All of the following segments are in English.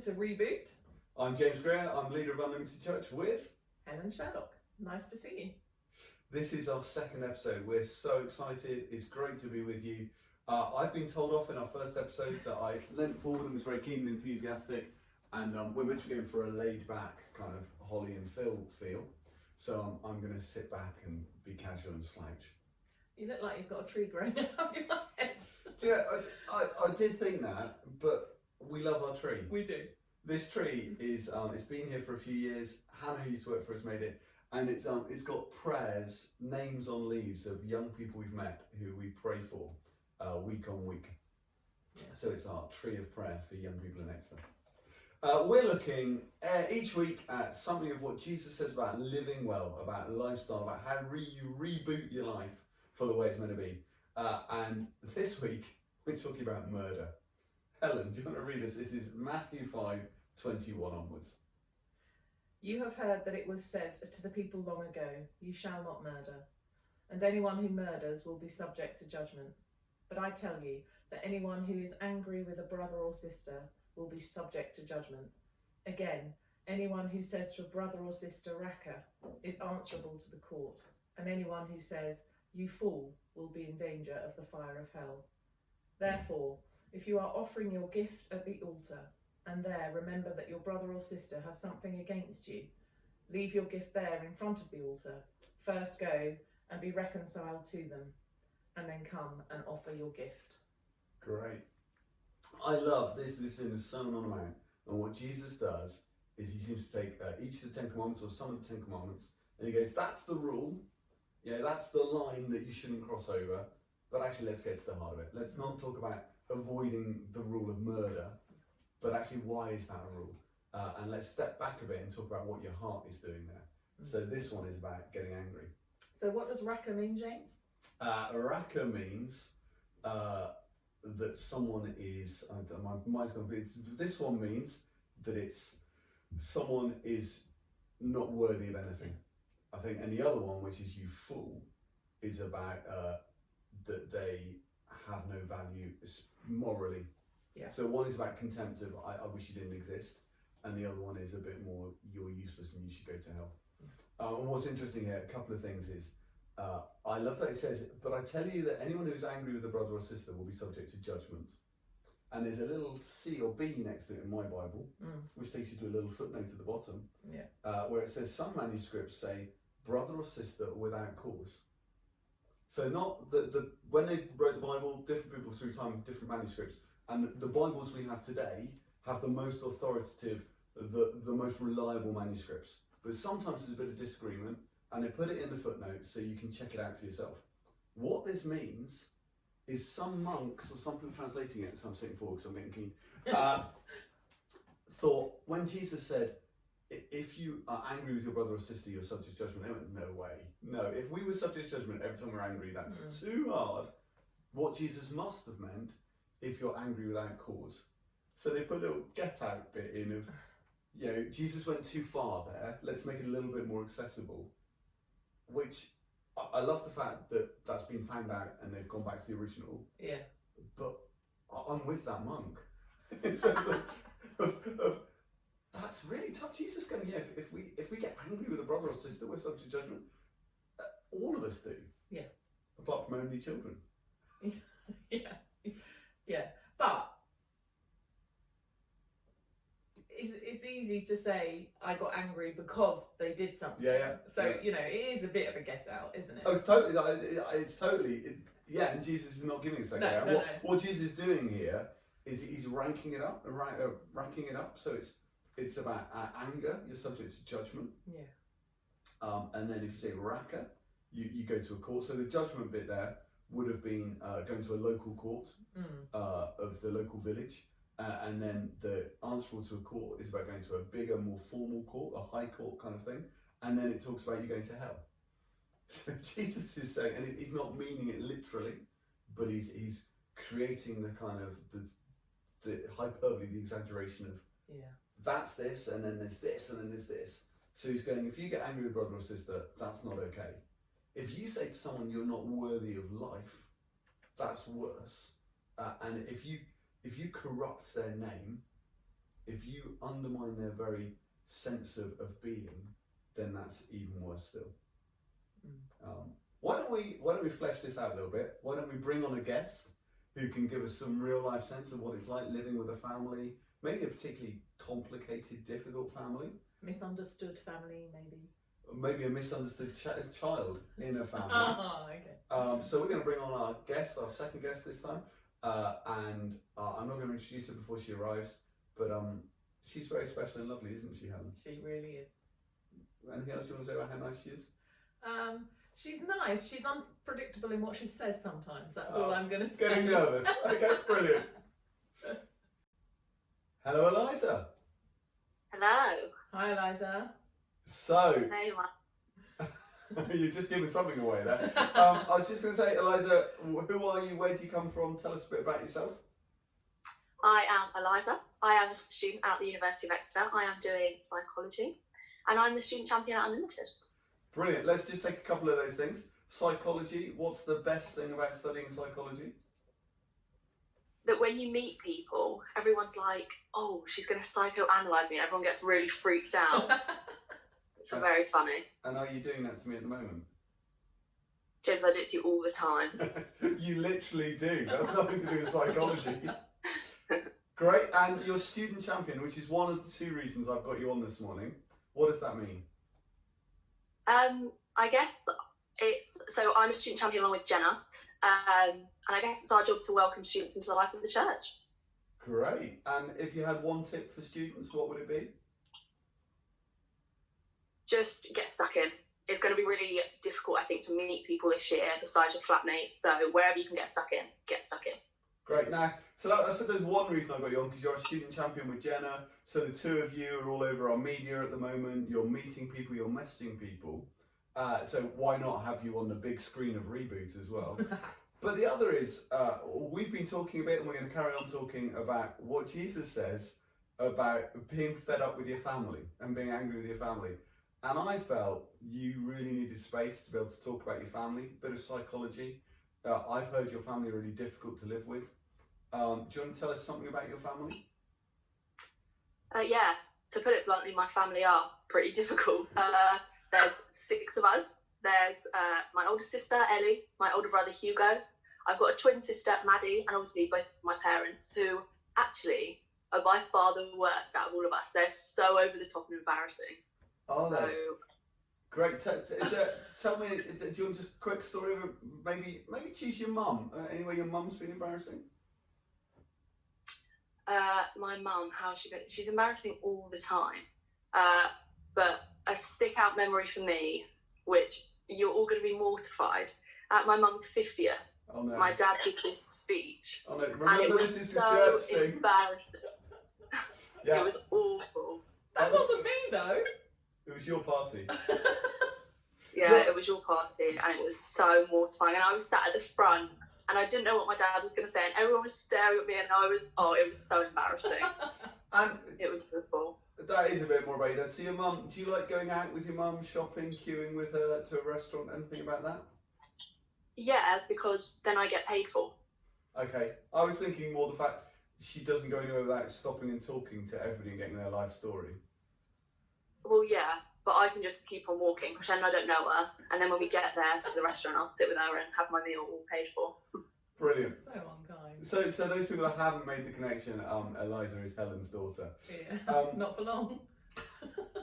to Reboot. I'm James Greer, I'm leader of Unlimited Church with Helen and Sherlock. Nice to see you. This is our second episode. We're so excited. It's great to be with you. I've been told off in our first episode that I leant forward and was very keen and enthusiastic, and we're meant to be going for a laid back kind of Holly and Phil feel. So I'm going to sit back and be casual and slouch. You look like you've got a tree growing out of your head. Do you know, I did think that, but we love our tree. We do. This tree is it's been here for a few years. Hannah, who used to work for us, made it, and it's got prayers, names on leaves of young people we've met who we pray for week on week. Yeah. So it's our tree of prayer for young people in Exeter. We're looking each week at something of what Jesus says about living well, about lifestyle, about how you reboot your life for the way it's meant to be. And this week we're talking about murder. Helen, do you want to read us? This is Matthew 5:21 onwards. You have heard that it was said to the people long ago, you shall not murder, and anyone who murders will be subject to judgment. But I tell you that anyone who is angry with a brother or sister will be subject to judgment. Again, anyone who says to a brother or sister, Raka, is answerable to the court, and anyone who says, you fool, will be in danger of the fire of hell. Therefore, if you are offering your gift at the altar, and there remember that your brother or sister has something against you, leave your gift there in front of the altar. First go and be reconciled to them, and then come and offer your gift. Great. I love this. This is in the Sermon on the Mount, and what Jesus does is he seems to take each of the 10 Commandments, or some of the 10 Commandments, and he goes, that's the rule, that's the line that you shouldn't cross over, but actually let's get to the heart of it. Let's not talk about avoiding the rule of murder, but actually why is that a rule? And let's step back a bit and talk about what your heart is doing there. So this one is about getting angry. So what does Raka mean, James? Raka means that someone is, my mind's gone, this one means that it's someone is not worthy of anything, I think. And the other one, which is you fool, is about that they have no value morally. Yeah. So one is about contempt of I wish you didn't exist, and the other one is a bit more you're useless and you should go to hell. And what's interesting here, a couple of things is I love that it says, but I tell you that anyone who's angry with a brother or sister will be subject to judgment. And there's a little C or B next to it in my Bible, which takes you to a little footnote at the bottom, where it says some manuscripts say brother or sister without cause. So not when they wrote the Bible, different people through time, different manuscripts, and the Bibles we have today have the most authoritative, the most reliable manuscripts. But sometimes there's a bit of disagreement, and they put it in the footnotes so you can check it out for yourself. What this means is some monks, or some people translating it, so I'm sitting forward because I'm getting keen, thought when Jesus said, if you are angry with your brother or sister, you're subject to judgment. They went, no way. No, if we were subject to judgment every time we're angry, that's too hard. What Jesus must have meant, if you're angry without cause. So they put a little get out bit in of, Jesus went too far there. Let's make it a little bit more accessible. Which I love the fact that that's been found out and they've gone back to the original. Yeah. But I'm with that monk in terms of that's really tough. Jesus going, if we get angry with a brother or sister, we're subject to judgment. All of us do. Yeah. Apart from only children. Yeah. But it's easy to say I got angry because they did something. Yeah. So it is a bit of a get out, isn't it? Oh, totally. It's totally. And Jesus is not giving us that. No. What Jesus is doing here is he's ranking it up, ranking it up. So it's about anger. You're subject to judgment. Yeah. And then if you say Raka, you go to a court. So the judgment bit there would have been going to a local court of the local village. And then the answerable to a court is about going to a bigger, more formal court, a high court kind of thing. And then it talks about you going to hell. So Jesus is saying, and he's not meaning it literally, but he's creating the kind of the hyperbole, the exaggeration of that's this, and then there's this, and then there's this. So he's going, if you get angry with brother or sister, that's not okay. If you say to someone you're not worthy of life, that's worse. And if you corrupt their name, If you undermine their very sense of being, then that's even worse still. Why don't we flesh this out a little bit? Why don't we bring on a guest who can give us some real life sense of what it's like living with a family, maybe a particularly complicated, difficult family, Misunderstood family, maybe. maybe a misunderstood child in a family. Oh, okay. So we're going to bring on our guest, our second guest this time, and I'm not going to introduce her before she arrives, but she's very special and lovely, isn't she, Helen? She really is. Anything else you want to say about how nice she is? She's nice. She's unpredictable in what she says sometimes. That's all I'm going to say. Getting nervous. Okay, brilliant. Hello, Eliza. Hello. Hi, Eliza. So, Hey, Mark. you're just giving something away there. I was just going to say, Eliza, who are you? Where do you come from? Tell us a bit about yourself. I am Eliza. I am a student at the University of Exeter. I am doing psychology, and I'm the student champion at Unlimited. Brilliant. Let's just take a couple of those things. Psychology. What's the best thing about studying psychology? That when you meet people, everyone's like, "Oh, she's going to psychoanalyze me," and everyone gets really freaked out. It's very funny. And are you doing that to me at the moment? James, I do it to you all the time. You literally do. That's nothing to do with psychology. Great. And you're student champion, which is one of the two reasons I've got you on this morning. What does that mean? I guess so I'm a student champion along with Jenna, and I guess it's our job to welcome students into the life of the church. Great. And if you had one tip for students, what would it be? Just get stuck in. It's going to be really difficult, I think, to meet people this year besides your flatmates. So wherever you can get stuck in, get stuck in. Great. Now, so I said there's one reason I got you on, because you're a student champion with Jenna. So the two of you are all over our media at the moment. You're meeting people, you're messaging people. So why not have you on the big screen of Reboot as well? But the other is, we've been talking a bit, and we're going to carry on talking about what Jesus says about being fed up with your family and being angry with your family. And I felt you really needed space to be able to talk about your family, a bit of psychology. I've heard your family are really difficult to live with. Do you want to tell us something about your family? Yeah, to put it bluntly, my family are pretty difficult. There's 6 of us. There's my older sister, Ellie, my older brother, Hugo. I've got a twin sister, Maddie, and obviously both my parents, who actually are by far the worst out of all of us. They're so over the top and embarrassing. Oh, So, great. Tell me, do you want just a quick story of maybe choose your mum? Anyway, your mum's been embarrassing? my mum, how has she been? She's embarrassing all the time. But a stick out memory for me, which you're all going to be mortified. At my mum's 50th, Oh no. my dad did this speech. Oh no. And it Remember, was this is the so church thing. embarrassing. Yeah. It was awful. That wasn't me, though. It was your party. Yeah, it was your party, and it was so mortifying. And I was sat at the front, and I didn't know what my dad was going to say, and everyone was staring at me, and it was so embarrassing. And It was awful. that is a bit more about your dad. So your mum, do you like going out with your mum, shopping, queuing with her to a restaurant, anything about that? Yeah, because then I get paid for. Okay. I was thinking more the fact she doesn't go anywhere without stopping and talking to everybody and getting their life story. Well, yeah, but I can just keep on walking, pretend I don't know her, and then when we get there to the restaurant, I'll sit with her and have my meal all paid for. Brilliant. So unkind. So those people that haven't made the connection, Eliza is Helen's daughter. Yeah. Not for long.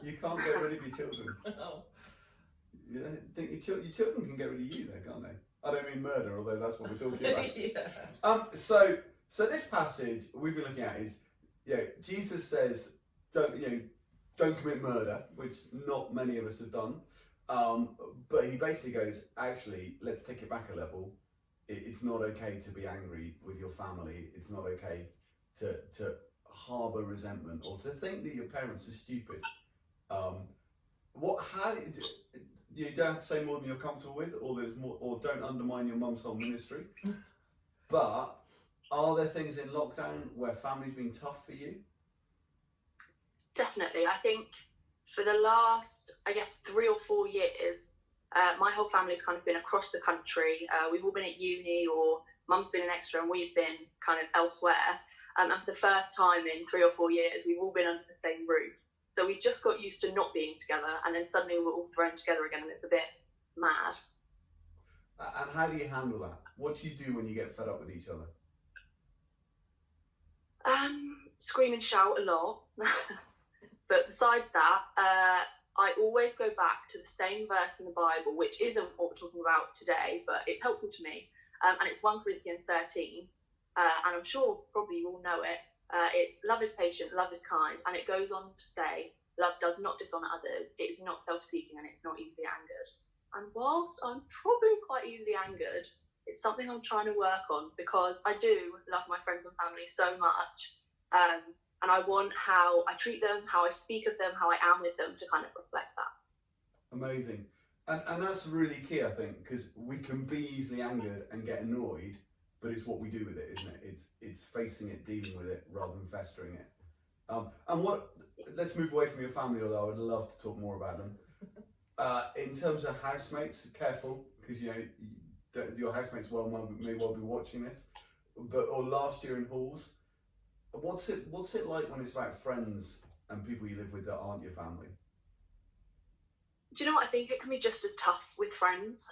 You can't get rid of your children. Oh. You don't think your children can get rid of you, though, can't they? I don't mean murder, although that's what we're talking about. Yeah. So this passage we've been looking at is, Jesus says, don't commit murder, which not many of us have done. But he basically goes, actually, let's take it back a level. It's not okay to be angry with your family. It's not okay to harbour resentment or to think that your parents are stupid. You don't have to say more than you're comfortable with, or don't undermine your mum's whole ministry. But are there things in lockdown where family's been tough for you? Definitely. I think for the last, 3 or 4 years, my whole family's kind of been across the country. We've all been at uni, or mum's been in Exeter and we've been kind of elsewhere. And for the first time in 3 or 4 years, we've all been under the same roof. So we just got used to not being together, and then suddenly we're all thrown together again, and it's a bit mad. And how do you handle that? What do you do when you get fed up with each other? Scream and shout a lot. But besides that, I always go back to the same verse in the Bible, which isn't what we're talking about today, but it's helpful to me. And it's 1 Corinthians 13. And I'm sure probably you all know it. It's love is patient, love is kind. And it goes on to say, love does not dishonour others. It's not self-seeking, and it's not easily angered. And whilst I'm probably quite easily angered, it's something I'm trying to work on, because I do love my friends and family so much. And I want how I treat them, how I speak of them, how I am with them to kind of reflect that. Amazing. And that's really key, I think, because we can be easily angered and get annoyed, but it's what we do with it, isn't it? It's facing it, dealing with it, rather than festering it. Let's move away from your family, although I would love to talk more about them. In terms of housemates, careful, because your housemates may well be watching this. Or last year in halls, what's it like when it's about friends and people you live with that aren't your family? Do you know what? I think it can be just as tough with friends.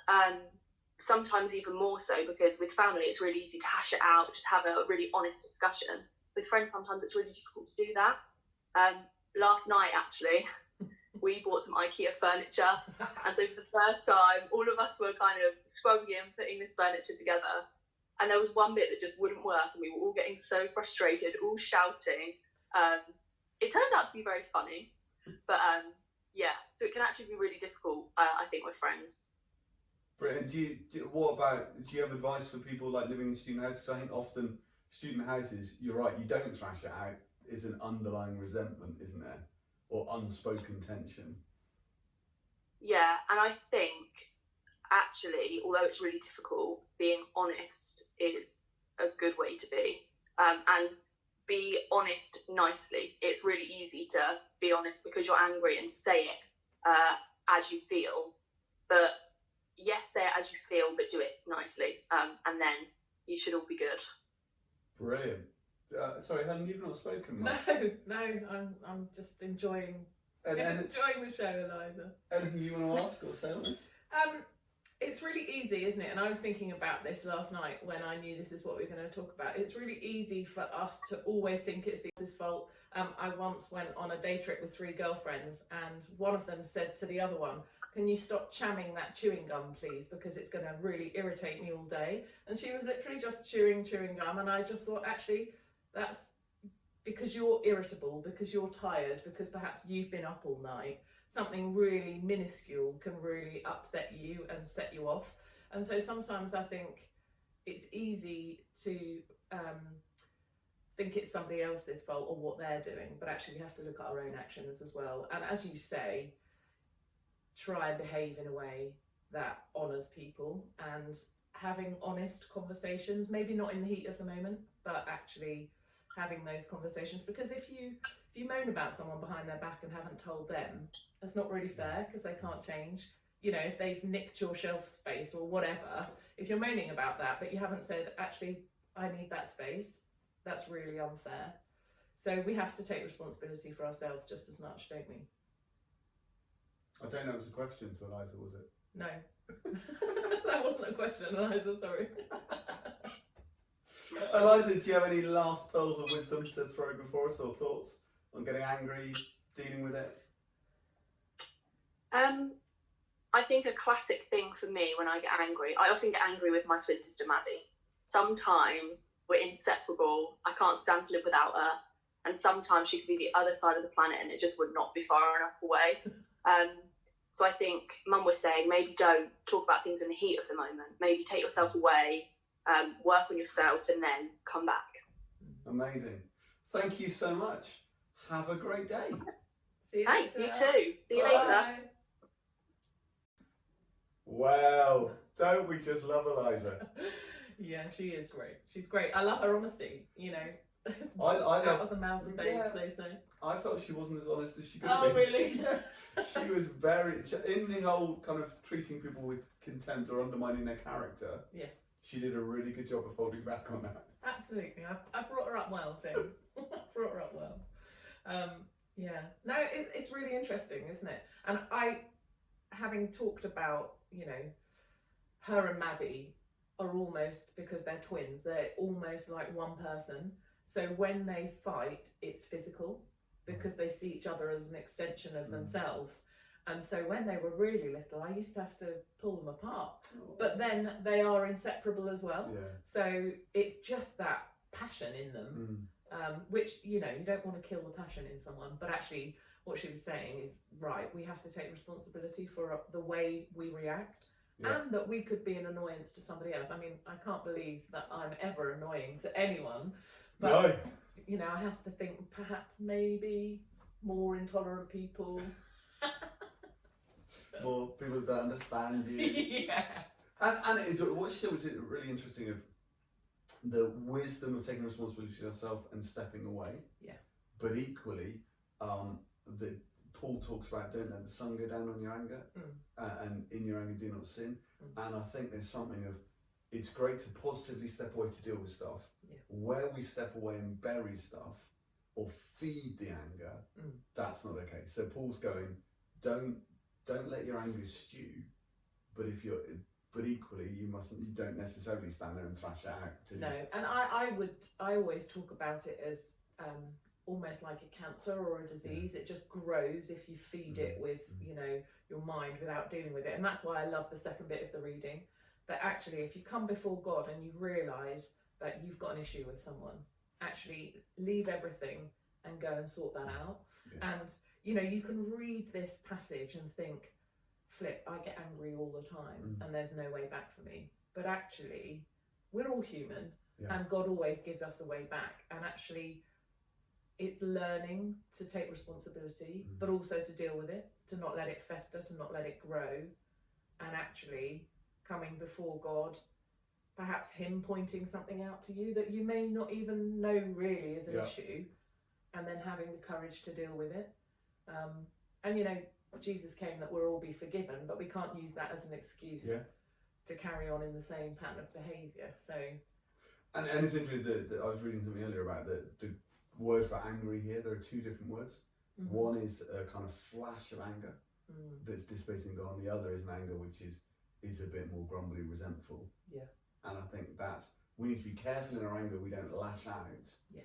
Sometimes even more so, because with family it's really easy to hash it out, just have a really honest discussion. With friends sometimes it's really difficult to do that. Last night actually, we bought some IKEA furniture, and so for the first time all of us were kind of scrubbing in, putting this furniture together, and there was one bit that just wouldn't work, and we were all getting so frustrated, all shouting. It turned out to be very funny, but yeah, so it can actually be really difficult, I think, with friends. Brilliant. Do you have advice for people like living in student houses? Because I think often student houses, you're right, you don't thrash it out. It's an underlying resentment, isn't there? Or unspoken tension. Yeah, and I think actually, although it's really difficult, being honest is a good way to be. And be honest nicely. It's really easy to be honest because you're angry and say it as you feel. But yes, say it as you feel, but do it nicely. And then you should all be good. Brilliant. Sorry, Helen, you've not spoken much. No, I'm just enjoying And enjoying the show, Eliza. Anything you want to ask or say on this? It's really easy, isn't it? And I was thinking about this last night when I knew this is what we were going to talk about. It's really easy for us to always think it's the other's fault. I once went on a day trip with 3 girlfriends, and one of them said to the other one, "Can you stop chamming that chewing gum, please? Because it's going to really irritate me all day." And she was literally just chewing gum, and I just thought, actually, that's because you're irritable, because you're tired, because perhaps you've been up all night. Something really minuscule can really upset you and set you off. And so sometimes I think it's easy to think it's somebody else's fault or what they're doing, but actually we have to look at our own actions as well. And as you say, try and behave in a way that honours people, and having honest conversations, maybe not in the heat of the moment, but actually having those conversations. Because if you moan about someone behind their back and haven't told them, that's not really fair, because they can't change. You know, if they've nicked your shelf space or whatever, if you're moaning about that but you haven't said, actually, I need that space, that's really unfair. So we have to take responsibility for ourselves just as much, don't we? I don't know, it was a question to Eliza, was it? No. That wasn't a question, Eliza, sorry. Eliza, do you have any last pearls of wisdom to throw before us, or thoughts on getting angry, dealing with it? I think a classic thing for me when I get angry, I often get angry with my twin sister Maddie. Sometimes we're inseparable, I can't stand to live without her, and sometimes she could be the other side of the planet and it just would not be far enough away. So I think Mum was saying, maybe don't talk about things in the heat of the moment, maybe take yourself away, work on yourself, and then come back. Amazing. Thank you so much. Have a great day. See you Thanks, later. you too. See you Bye. later. Wow, don't we just love Eliza? Yeah, she is great. She's great. I love her honesty, you know. I Out love, of the mouths of babes, they say. I felt she wasn't as honest as she could have Oh, been. really? Yeah. She was very, in the whole kind of treating people with contempt or undermining their character. Yeah. She did a really good job of holding back on that. Absolutely. I brought her up well, James. I brought her up well. Yeah. No, it's really interesting, isn't it? And having talked about, her and Maddie are almost, because they're twins, they're almost like one person. So when they fight, it's physical because they see each other as an extension of themselves. And so when they were really little, I used to have to pull them apart. But then they are inseparable as well. Yeah. So it's just that passion in them, which, you don't want to kill the passion in someone. But actually, what she was saying is, right, we have to take responsibility for the way we react. Yeah. And that we could be an annoyance to somebody else. I mean, I can't believe that I'm ever annoying to anyone. But, no. I have to think perhaps maybe more intolerant people. More people that don't understand you. Yeah. And what she said was really interesting of the wisdom of taking responsibility for yourself and stepping away. Yeah. But equally, Paul talks about don't let the sun go down on your anger, and in your anger do not sin. And I think there's something of, it's great to positively step away to deal with stuff. Yeah. Where we step away and bury stuff or feed the anger, that's not okay. So Paul's going, don't let your anger stew, but equally you don't necessarily stand there and thrash it out. No, and I always talk about it as almost like a cancer or a disease. Yeah. It just grows if you feed it with your mind without dealing with it. And that's why I love the second bit of the reading, that actually if you come before God and you realise that you've got an issue with someone, actually leave everything and go and sort that out. Yeah. And you can read this passage and think, flip, I get angry all the time and there's no way back for me. But actually, we're all human, and God always gives us a way back. And actually, it's learning to take responsibility, but also to deal with it, to not let it fester, to not let it grow, and actually coming before God, perhaps Him pointing something out to you that you may not even know really is an issue, and then having the courage to deal with it. And Jesus came that we'll all be forgiven, but we can't use that as an excuse to carry on in the same pattern of behaviour. So, and it's interesting that I was reading something earlier about the word for angry here. There are two different words. One is a kind of flash of anger that's dissipating and gone. The other is an anger which is a bit more grumbly, resentful. Yeah. And I think we need to be careful in our anger. We don't lash out. Yeah.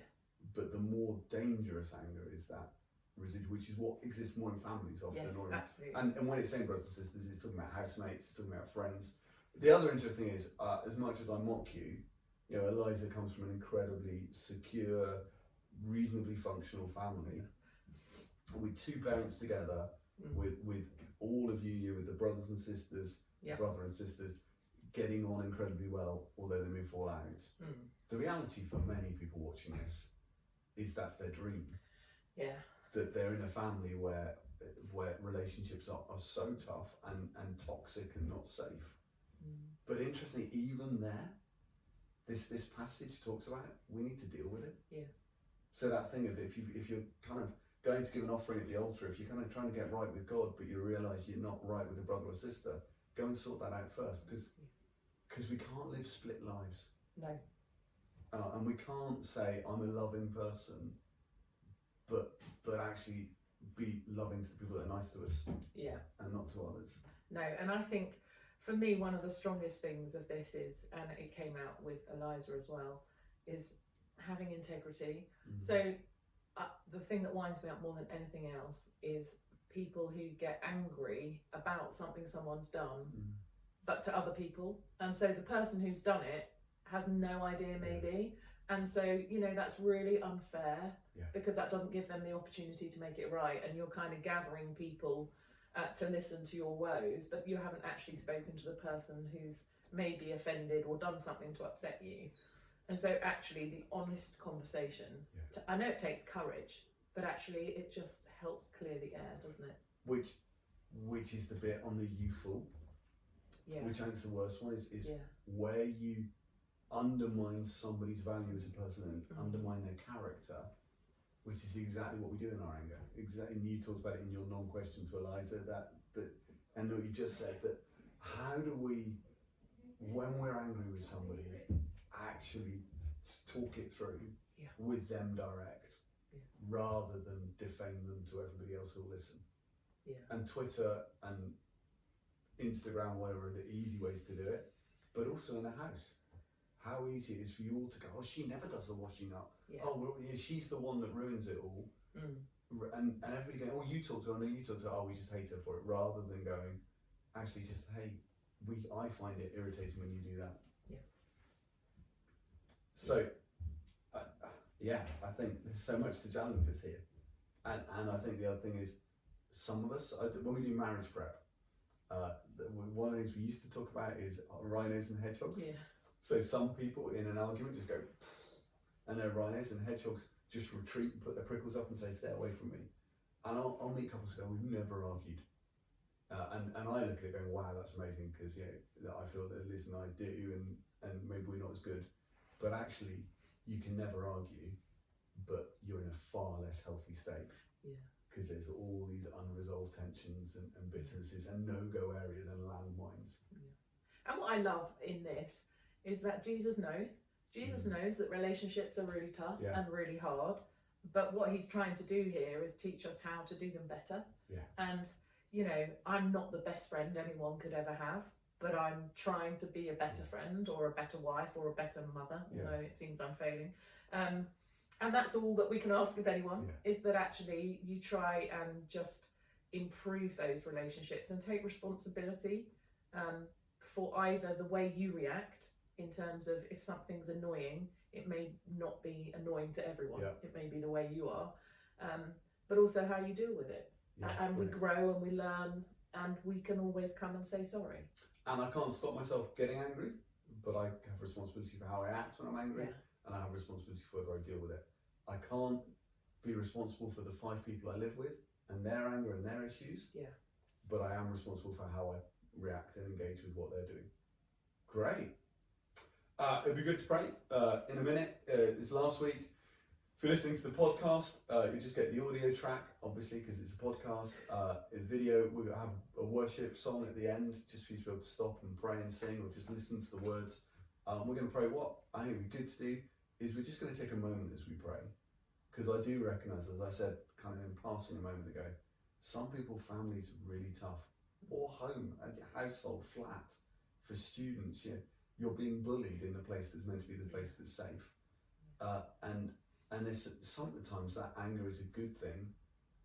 But the more dangerous anger is that residual, which is what exists more in families often. Yes, absolutely. And when it's saying brothers and sisters, it's talking about housemates, it's talking about friends. The other interesting is, as much as I mock you, Eliza comes from an incredibly secure, reasonably functional family with two parents together, with all of you with the brothers and sisters, brother and sisters, getting on incredibly well, although they may fall out. The reality for many people watching this is that's their dream. Yeah. That they're in a family where relationships are so tough and toxic and not safe. But interestingly, even there, this passage talks about we need to deal with it. Yeah. So that thing of if you're kind of going to give an offering at the altar, if you're kind of trying to get right with God, but you realise you're not right with a brother or sister, go and sort that out first, because we can't live split lives. No. And we can't say I'm a loving person, but actually be loving to the people that are nice to us. Yeah. And not to others. No, and I think for me one of the strongest things of this is, and it came out with Eliza as well, is having integrity. So the thing that winds me up more than anything else is people who get angry about something someone's done, but to other people. And so the person who's done it has no idea maybe. And so, that's really unfair because that doesn't give them the opportunity to make it right. And you're kind of gathering people to listen to your woes, but you haven't actually spoken to the person who's maybe offended or done something to upset you. And so actually the honest conversation, I know it takes courage, but actually it just helps clear the air, doesn't it? Which is the bit on the youthful, which I think is the worst one, is where you undermine somebody's value as a person and undermine their character, which is exactly what we do in our anger. And you talked about it in your non-question to Eliza, that and what you just said, that how do we when we're angry with somebody, actually talk it through with them direct, rather than defame them to everybody else who'll listen. And Twitter and Instagram, whatever, are the easy ways to do it, but also in a house. How easy it is for you all to go, oh, she never does the washing up. Oh, well, yeah, she's the one that ruins it all. And everybody going, oh, you talk to her, no, you talk to her, oh, we just hate her for it, rather than going, actually just, hey, I find it irritating when you do that. So, I think there's so much to challenge us here. And I think the other thing is, some of us, when we do marriage prep, one of the things we used to talk about is rhinos and hedgehogs. So some people in an argument just go, and they're rhinos, and hedgehogs just retreat and put their prickles up and say, stay away from me. And I'll meet couples who go, we've never argued. And I look at it going, wow, that's amazing, because I feel that Liz and I do, and maybe we're not as good. But actually, you can never argue, but you're in a far less healthy state. Because there's all these unresolved tensions and bitternesses and no-go areas and landmines. And what I love in this is that Jesus knows that relationships are really tough and really hard, but what he's trying to do here is teach us how to do them better. And I'm not the best friend anyone could ever have, but I'm trying to be a better friend or a better wife or a better mother, although it seems I'm failing. And that's all that we can ask of anyone, is that actually you try and just improve those relationships and take responsibility for either the way you react, in terms of if something's annoying, it may not be annoying to everyone. It may be the way you are, but also how you deal with it. And we grow and we learn, and we can always come and say sorry. And I can't stop myself getting angry, but I have responsibility for how I act when I'm angry, and I have responsibility for whether I deal with it. I can't be responsible for the 5 people I live with and their anger and their issues, but I am responsible for how I react and engage with what they're doing. Great. It'd be good to pray in a minute. This last week, if you're listening to the podcast, you just get the audio track, obviously, because it's a podcast. In video, we'll have a worship song at the end, just for you to be able to stop and pray and sing, or just listen to the words. We're going to pray. What I think would be good to do is we're just going to take a moment as we pray, because I do recognise, as I said kind of in passing a moment ago, some people, families are really tough, or home, a household, flat, for students, you're being bullied in a place that's meant to be the place that's safe, and there's sometimes that anger is a good thing,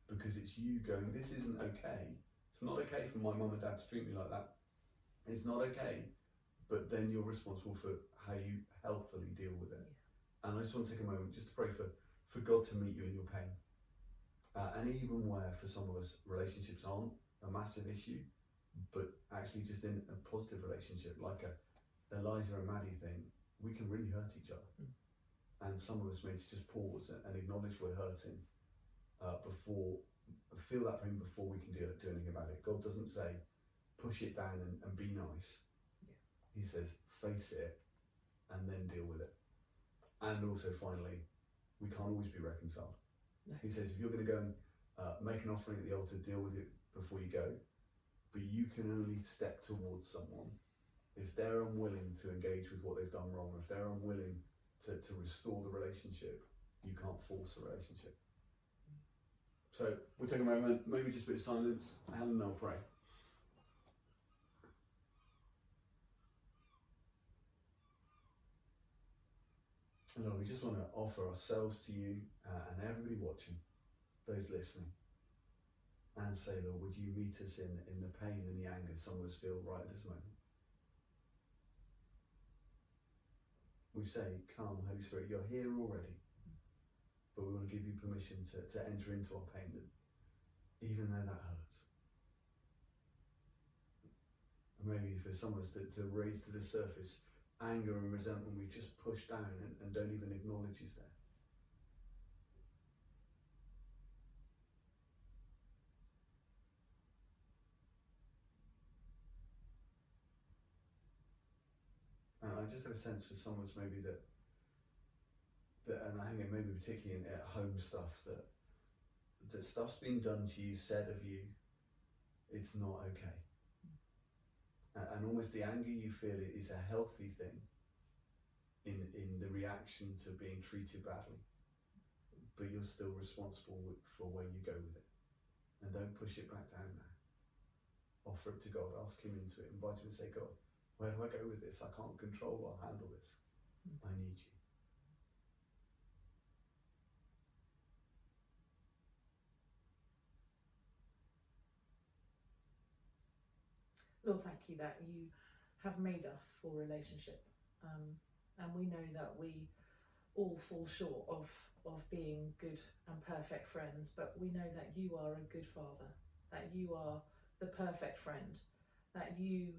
because it's you going, this isn't okay. It's not okay for my mum and dad to treat me like that. It's not okay. But then you're responsible for how you healthily deal with it. And I just want to take a moment just to pray for God to meet you in your pain. And even where for some of us relationships aren't a massive issue, but actually just in a positive relationship, like a Eliza and Maddie thing, we can really hurt each other. And some of us need to just pause and acknowledge we're hurting before, feel that pain before we can do anything about it. God doesn't say, push it down and be nice. He says, face it and then deal with it. And also, finally, we can't always be reconciled. He says, if you're going to go and make an offering at the altar, deal with it before you go. But you can only step towards someone if they're unwilling to engage with what they've done wrong, if they're unwilling to restore the relationship. You can't force a relationship. So we'll take a moment, maybe just a bit of silence, and I'll pray. Lord, we just want to offer ourselves to you and everybody watching, those listening, and say, Lord, would you meet us in the pain and the anger some of us feel right at this moment? We say, come, Holy Spirit, you're here already, but we want to give you permission to enter into our pain, even though that hurts. And maybe for some of us to raise to the surface anger and resentment we've just pushed down and don't even acknowledge is there. And I just have a sense for some of us maybe that and I think maybe particularly in at home stuff, that stuff's been done to you, said of you, it's not okay. And almost the anger you feel is a healthy thing in the reaction to being treated badly, but you're still responsible for where you go with it. And don't push it back down there. Offer it to God, ask him into it, invite him and say, God, where do I go with this? I can't control or handle this. I need you. Lord, thank you that you have made us for relationship. And we know that we all fall short of being good and perfect friends, but we know that you are a good father, that you are the perfect friend, that you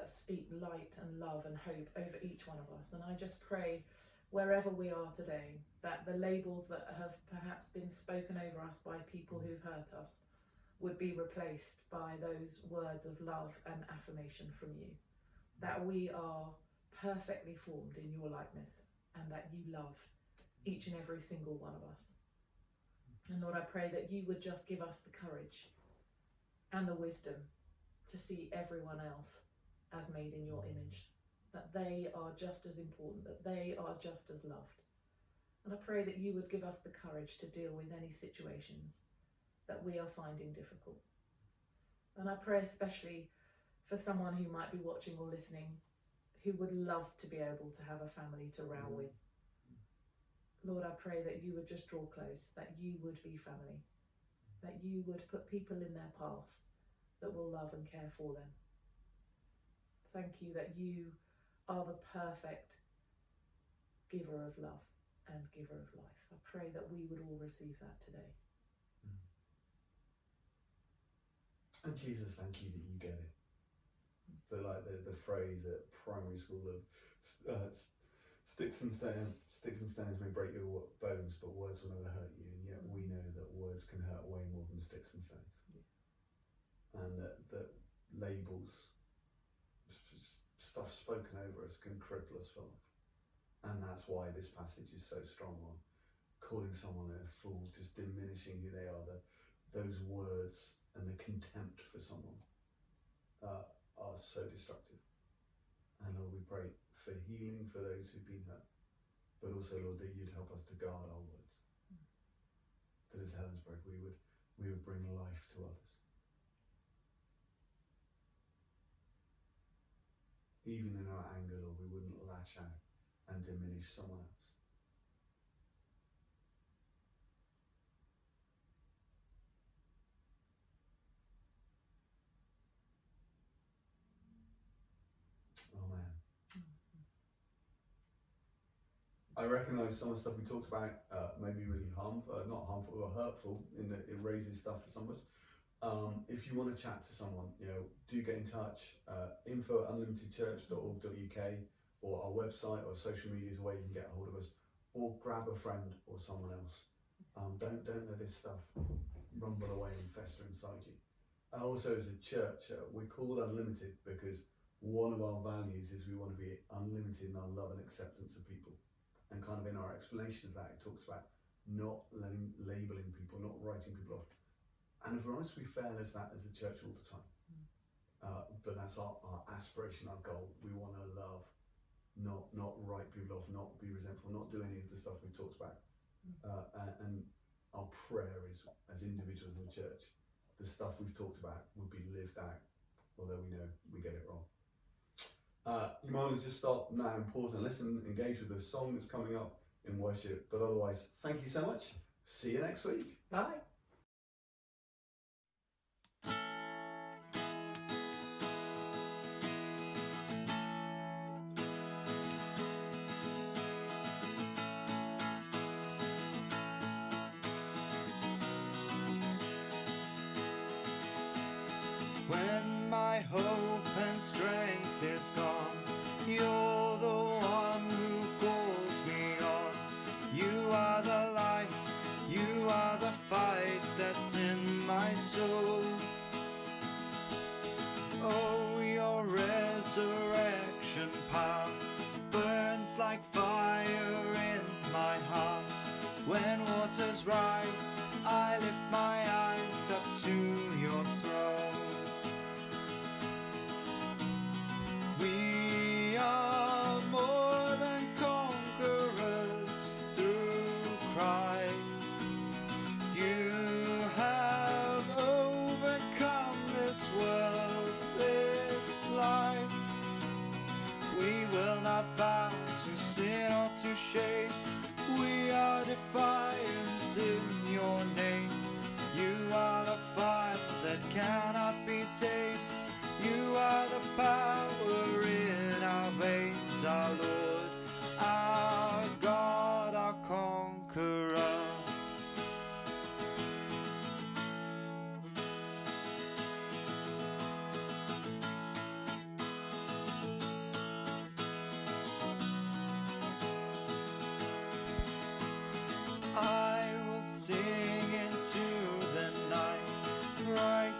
speak light and love and hope over each one of us. And I just pray, wherever we are today, that the labels that have perhaps been spoken over us by people who've hurt us would be replaced by those words of love and affirmation from you, that we are perfectly formed in your likeness and that you love each and every single one of us. And Lord, I pray that you would just give us the courage and the wisdom to see everyone else as made in your image, that they are just as important, that they are just as loved. And I pray that you would give us the courage to deal with any situations that we are finding difficult. And I pray especially for someone who might be watching or listening who would love to be able to have a family to row with. Lord, I pray that you would just draw close, that you would be family, that you would put people in their path that will love and care for them. Thank you that you are the perfect giver of love and giver of life. I pray that we would all receive that today. And Jesus, thank you that you get it. The phrase at primary school of sticks and stones may break your bones, but words will never hurt you. And yet we know that words can hurt way more than sticks and stones. Yeah. And that labels, stuff spoken over us, can cripple us for life. And that's why this passage is so strong on calling someone a fool, just diminishing who they are. Those words and the contempt for someone are so destructive. And Lord, we pray for healing for those who've been hurt, but also, Lord, that you'd help us to guard our words. That as Helensburgh, we would bring life to others. Even in our anger, Lord, we wouldn't lash out and diminish someone else. Amen. I recognise some of the stuff we talked about may be really not harmful or hurtful, in that it raises stuff for some of us. If you want to chat to someone, do get in touch. info@unlimitedchurch.org.uk, or our website or social media is a way you can get a hold of us, or grab a friend or someone else. Don't let this stuff rumble away and fester inside you. Also, as a church, we're called Unlimited because one of our values is we want to be unlimited in our love and acceptance of people. And kind of in our explanation of that, it talks about not labeling people, not writing people off. And if we're honest, we fail as that as a church all the time. But that's our aspiration, our goal. We want to love, not write people off, not be resentful, not do any of the stuff we've talked about. And our prayer is, as individuals in the church, the stuff we've talked about would be lived out, although we know we get it wrong. You might want to just stop now and pause and listen, engage with the song that's coming up in worship. But otherwise, thank you so much. See you next week. Bye. When my hope and strength is gone, you're the one who calls me on. You are the life, you are the fire.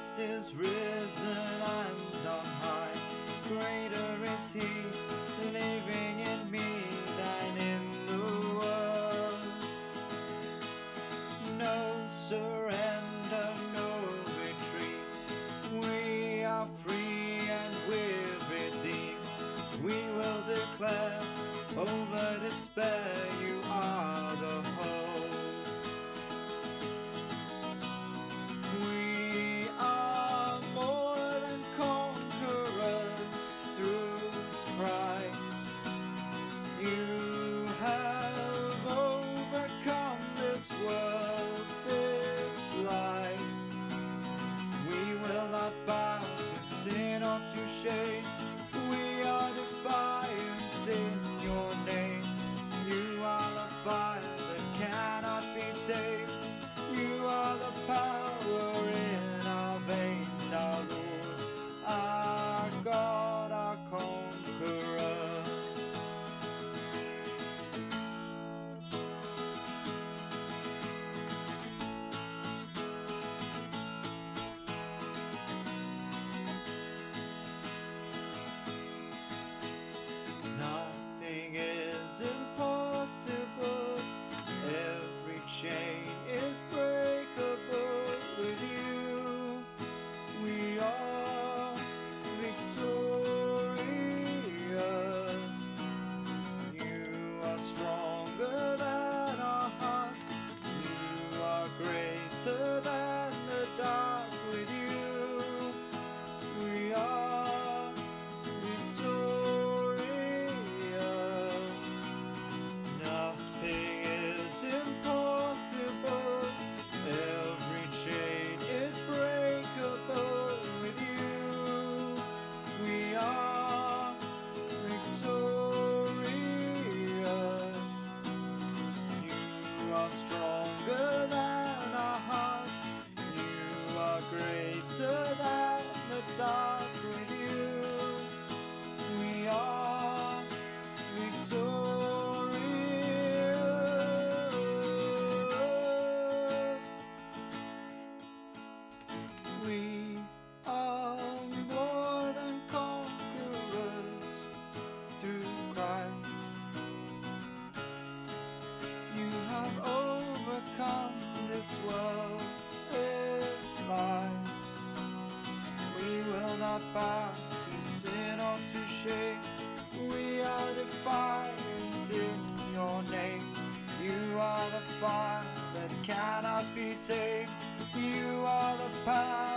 Christ is risen and on high. Greater is he living in me than in the world. No surrender, no retreat. We are free and we're redeemed. We will declare over despair, you are the hope. We are more than conquerors through Christ. You have overcome this world, this life. We will not bow to sin or to shame. We are defiant in your name. You are the fire that cannot be tamed. You are the power in our veins, our Lord, our God, our conqueror. Nothing is impossible. Every chain is breakable with you. We are victorious. You are stronger than our hearts. You are greater than the dark. With you, we are victorious. Nothing is impossible. Every chain is breakable with you. We are victorious. You are stronger than our hearts. You are greater than the dark. With you, we are victorious. We are more than conquerors through Christ. You have overcome this world, this life. We will not bow to sin or to shame. We are defiant in your name. You are the fire that cannot be tamed. You are the power